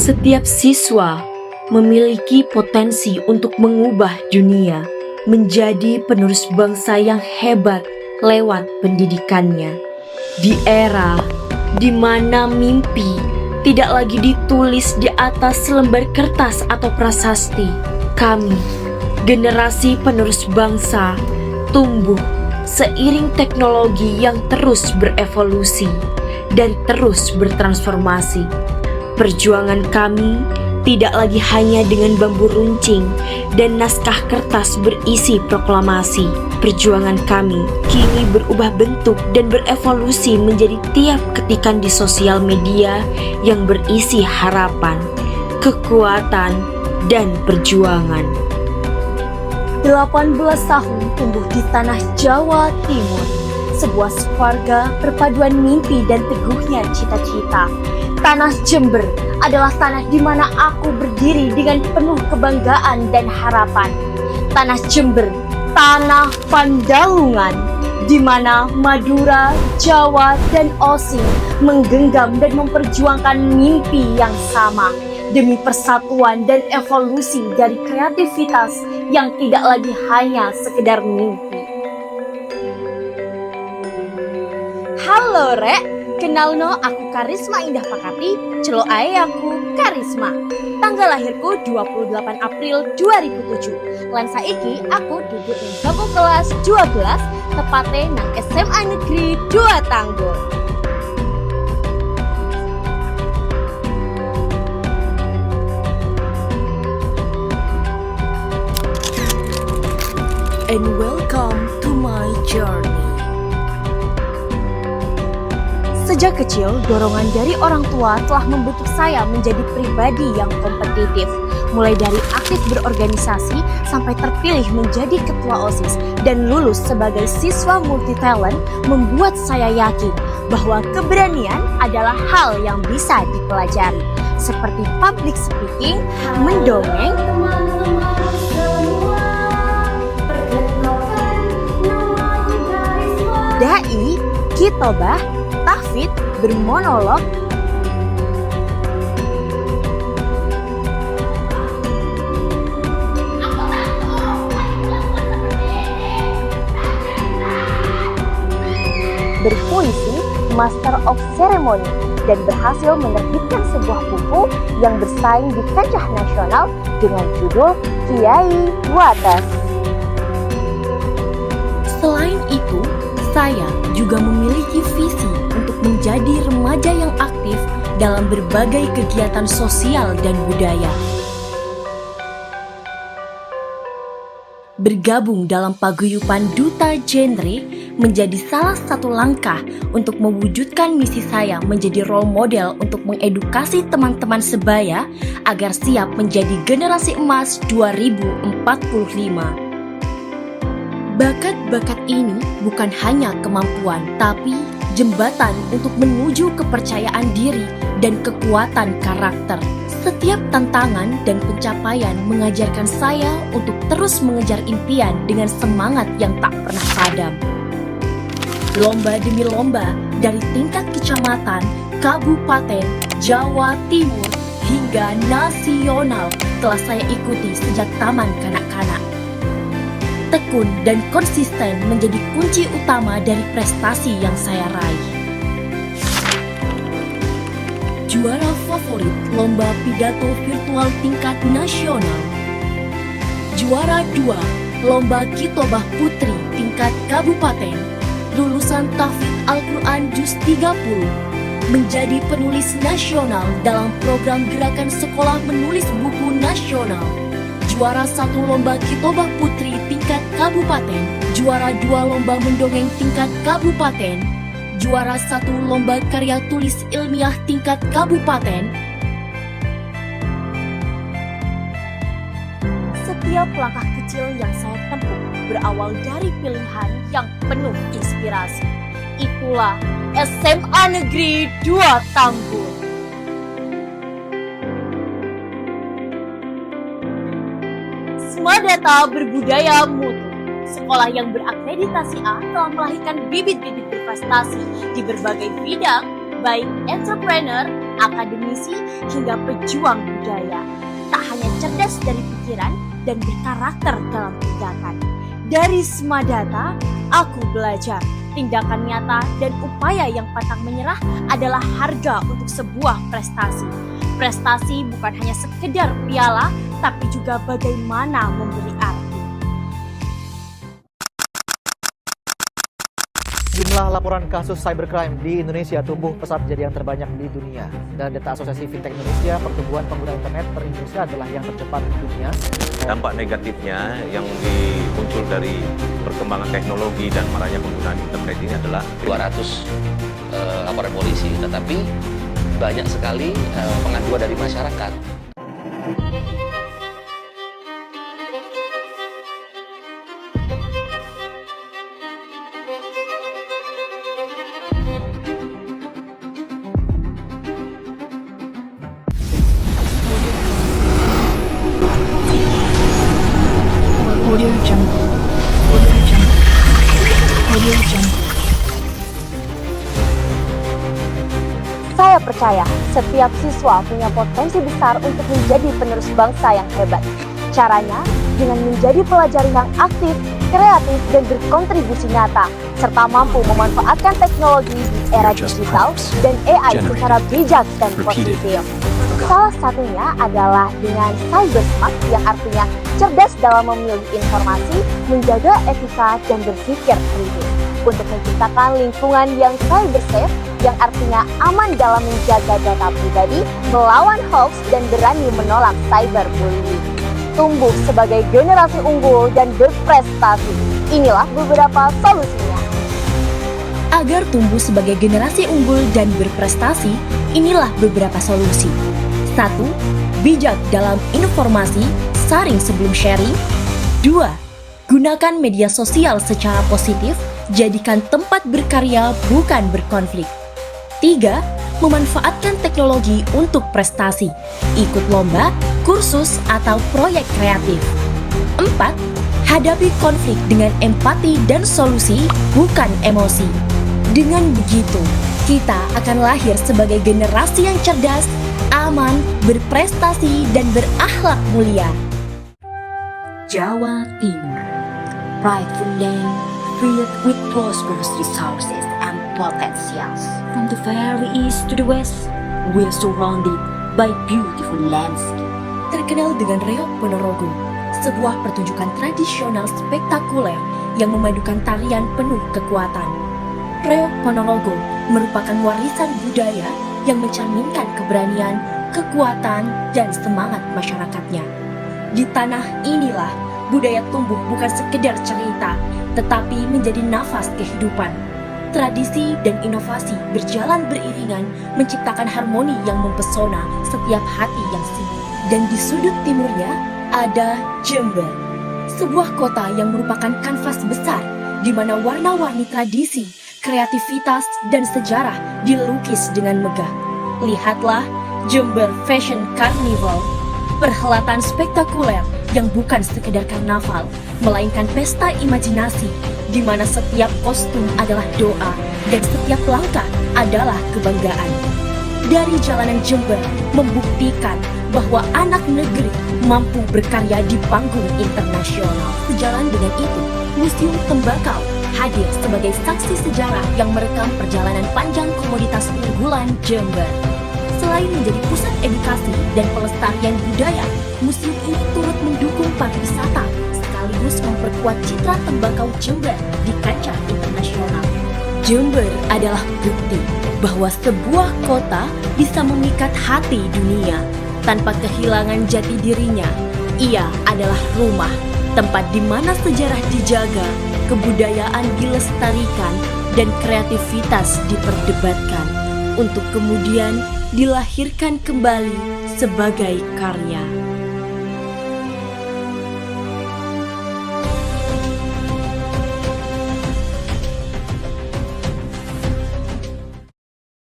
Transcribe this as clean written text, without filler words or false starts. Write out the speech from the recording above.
Setiap siswa memiliki potensi untuk mengubah dunia menjadi penerus bangsa yang hebat lewat pendidikannya. Di era di mana mimpi tidak lagi ditulis di atas lembar kertas atau prasasti, kami, generasi penerus bangsa, tumbuh seiring teknologi yang terus berevolusi dan terus bertransformasi. Perjuangan kami tidak lagi hanya dengan bambu runcing dan naskah kertas berisi proklamasi. Perjuangan kami kini berubah bentuk dan berevolusi menjadi tiap ketikan di sosial media yang berisi harapan, kekuatan, dan perjuangan. 18 tahun tumbuh di tanah Jawa Timur, sebuah keluarga perpaduan mimpi dan teguhnya cita-cita. Tanah Jember adalah tanah di mana aku berdiri dengan penuh kebanggaan dan harapan. Tanah Jember, tanah Pandalungan, di mana Madura, Jawa, dan Osing menggenggam dan memperjuangkan mimpi yang sama demi persatuan dan evolusi dari kreativitas yang tidak lagi hanya sekedar mimpi. Halo Rek, kenal no, aku Karisma Indah Pakati, celo ae aku Karisma. Tanggal lahirku 28 April 2007. Lan saiki aku duduk di bangku kelas 12, tepatnya nang SMA Negeri 2 Tanggul. And welcome to my journey. Sejak kecil, dorongan dari orang tua telah membentuk saya menjadi pribadi yang kompetitif. Mulai dari aktif berorganisasi sampai terpilih menjadi ketua OSIS dan lulus sebagai siswa multitalent membuat saya yakin bahwa keberanian adalah hal yang bisa dipelajari. Seperti public speaking, mendongeng, dai, kitobah, tahfidz, bermonolog, berpuisi, master of ceremony, dan berhasil menerbitkan sebuah buku yang bersaing di kancah nasional dengan judul Kiai Wates. Selain itu, saya juga memiliki visi untuk menjadi remaja yang aktif dalam berbagai kegiatan sosial dan budaya. Bergabung dalam paguyuban Duta Genre menjadi salah satu langkah untuk mewujudkan misi saya menjadi role model untuk mengedukasi teman-teman sebaya agar siap menjadi generasi emas 2045. Bakat-bakat ini bukan hanya kemampuan, tapi jembatan untuk menuju kepercayaan diri dan kekuatan karakter. Setiap tantangan dan pencapaian mengajarkan saya untuk terus mengejar impian dengan semangat yang tak pernah padam. Lomba demi lomba dari tingkat kecamatan, kabupaten, Jawa Timur, hingga nasional telah saya ikuti sejak taman kanak-kanak. Tekun dan konsisten menjadi kunci utama dari prestasi yang saya raih. Juara favorit lomba pidato virtual tingkat nasional. Juara 2 lomba kitobah putri tingkat kabupaten. Lulusan tahfidz Al-Quran Juz 30. Menjadi penulis nasional dalam program gerakan sekolah menulis buku nasional. Juara 1 lomba kitobah putri tingkat kabupaten, juara 2 lomba mendongeng tingkat kabupaten, juara 1 lomba karya tulis ilmiah tingkat kabupaten. Setiap langkah kecil yang saya tempuh berawal dari pilihan yang penuh inspirasi. Itulah SMA Negeri 2 Tanggul. Swadata Berbudaya Mutu, sekolah yang berakreditasi A telah melahirkan bibit-bibit berprestasi di berbagai bidang, baik entrepreneur, akademisi hingga pejuang budaya. Tak hanya cerdas dari pikiran dan berkarakter dalam tindakan. Dari semua data, aku belajar tindakan nyata dan upaya yang pantang menyerah adalah harga untuk sebuah prestasi. Prestasi bukan hanya sekedar piala, tapi juga bagaimana memberi arti. Jumlah laporan kasus cybercrime di Indonesia tumbuh pesat menjadi yang terbanyak di dunia. Dan data Asosiasi Fintech Indonesia, pertumbuhan pengguna internet per Indonesia adalah yang tercepat di dunia. Dampak negatifnya yang muncul dari perkembangan teknologi dan maraknya penggunaan internet ini adalah 200 laporan polisi, tetapi banyak sekali pengaduan dari masyarakat. Audio Jungle. Audio Jungle. Audio Jungle. Saya percaya setiap siswa punya potensi besar untuk menjadi penerus bangsa yang hebat. Caranya dengan menjadi pelajar yang aktif, kreatif, dan berkontribusi nyata, serta mampu memanfaatkan teknologi di era digital dan AI secara bijak dan positif. Salah satunya adalah dengan cyber smart yang artinya cerdas dalam memilih informasi, menjaga etika, dan berpikir kritis. Untuk menciptakan lingkungan yang cyber safe, yang artinya aman dalam menjaga data pribadi, melawan hoax, dan berani menolak cyberbullying. Tumbuh sebagai generasi unggul dan berprestasi. Inilah beberapa solusinya. Agar tumbuh sebagai generasi unggul dan berprestasi, inilah beberapa solusi. 1. Bijak dalam informasi, saring sebelum sharing. 2. Gunakan media sosial secara positif, jadikan tempat berkarya bukan berkonflik. 3. Memanfaatkan teknologi untuk prestasi, ikut lomba, kursus, atau proyek kreatif. 4. Hadapi konflik dengan empati dan solusi, bukan emosi. Dengan begitu, kita akan lahir sebagai generasi yang cerdas, aman, berprestasi, dan berakhlak mulia. Jawa Timur, prideful land filled with prosperous resources and potentials. From the very east to the west, we are surrounded by beautiful landscape. Terkenal dengan Reok Ponorogo, sebuah pertunjukan tradisional spektakuler yang memadukan tarian penuh kekuatan. Reok Ponorogo merupakan warisan budaya yang mencerminkan keberanian, kekuatan, dan semangat masyarakatnya. Di tanah inilah budaya tumbuh bukan sekedar cerita, tetapi menjadi nafas kehidupan. Tradisi dan inovasi berjalan beriringan menciptakan harmoni yang mempesona setiap hati yang sibuk. Dan di sudut timurnya ada Jember, sebuah kota yang merupakan kanvas besar di mana warna-warni tradisi, kreativitas, dan sejarah dilukis dengan megah. Lihatlah Jember Fashion Carnival, perhelatan spektakuler yang bukan sekedar karnaval, melainkan pesta imajinasi di mana setiap kostum adalah doa dan setiap langkah adalah kebanggaan. Dari jalanan Jember membuktikan bahwa anak negeri mampu berkarya di panggung internasional. Sejalan dengan itu, Museum Tembakau hadir sebagai saksi sejarah yang merekam perjalanan panjang komoditas unggulan Jember. Selain menjadi pusat edukasi dan pelestarian budaya, museum ini turut mendukung pariwisata sekaligus memperkuat citra tembakau Jember di kancah internasional. Jember adalah bukti bahwa sebuah kota bisa memikat hati dunia tanpa kehilangan jati dirinya. Ia adalah rumah, tempat di mana sejarah dijaga, kebudayaan dilestarikan, dan kreativitas diperdebatkan untuk kemudian dilahirkan kembali sebagai karya.